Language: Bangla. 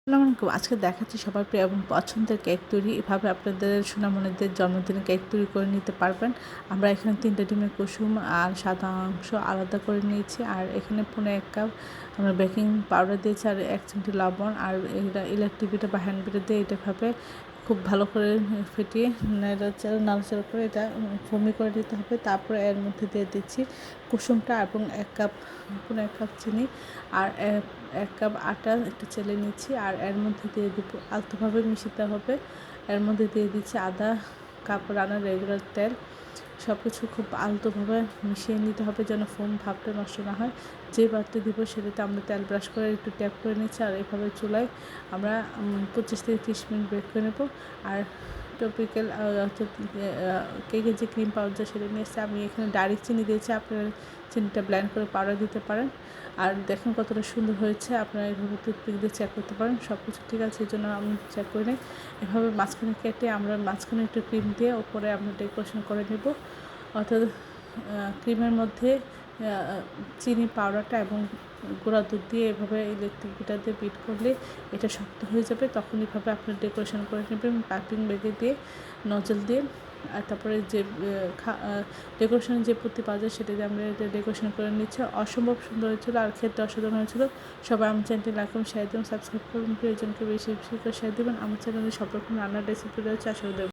আসসালামু আলাইকুম। আজকে দেখাচ্ছি সবার প্রিয় এবং পছন্দের কেক তৈরি। এভাবে আপনাদের সোনামণিদের জন্মদিনে কেক তৈরি করে নিতে পারবেন। আমরা এখানে ৩ টা ডিমের কুসুম আর সাদা অংশ আলাদা করে নিয়েছি। আর এখানে ১.৫ কাপ আমরা বেকিং পাউডার দিয়েছি আর ১ চিমটি লবণ আর এটা ইলেকট্রিক বিটার বা হ্যান্ড বিটার দিয়ে এটাভাবে খুব ভালো করে ফেটিয়ে নাড়াচাড়া করে এটা ফোমি করে নিতে হবে। তারপরে এর মধ্যে দিয়ে দিচ্ছি কুসুমটা এবং ১ কাপ চিনি আর ১ কাপ আটা একটু চেলে নিচ্ছি আর এর মধ্যে দিয়ে দেবো আলতোভাবে মিশাতে হবে। এর মধ্যে দিয়ে দিচ্ছি আধা কাপ রান্নার রেগুলার তেল। সব কিছু খুব আলতোভাবে মিশিয়ে নিতে হবে যেন ফোম ভাবটা নষ্ট না হয়। যে পাত্রে দিব সেটাতে আমরা তেল ব্রাশ করে একটু ট্যাপ করে নিচ্ছি আর এভাবে চুলায় আমরা ২৫ থেকে ৩০ মিনিট বেক করে নেব। আর টপিক্যাল কেকের যে ক্রিম পাউডার সেটা নিয়ে এসেছি। আমি এখানে ডাইরেক্ট চিনি দিয়েছি, আপনারা চিনিটা ব্লেন্ড করে পাউডার দিতে পারেন। আর দেখুন কতটা সুন্দর হয়েছে, আপনারা এভাবে টুথপিক দিয়ে চেক করতে পারেন সব কিছু ঠিক আছে। এই জন্য আমি চেক করে নিই। এভাবে মাঝখানে কেটে আমরা মাঝখানে একটু ক্রিম দিয়ে ওপরে আমরা ডেকোরেশন করে নেব। অর্থাৎ ক্রিমের মধ্যে চিনি পাউডারটা এবং গুঁড়া দুধ দিয়ে এভাবে ইলেকট্রিক বিটার দিয়ে বিট করলে এটা শক্ত হয়ে যাবে। তখন এভাবে আপনার ডেকোরেশন করে নেবেন পাইপিং ব্যাগে দিয়ে, নজল দিয়ে। আর তারপরে যে ডেকোরেশনের যে পুঁতি পাওয়া যায় সেটা দিয়ে আমরা এটা ডেকোরেশন করে নিচ্ছি। অসম্ভব সুন্দর হয়েছিলো আর খেতে অসাধারণ হয়েছিলো। সবাই আমার চ্যানেলটি লাইক করুন, শেয়ার দেবেন, সাবস্ক্রাইব করুন, প্রিয়জনকে বেশি বেশি করে শেয়ার দেবেন। আমার চ্যানেলে সব রকম রান্নার রেসিপি রয়েছে, আশা করি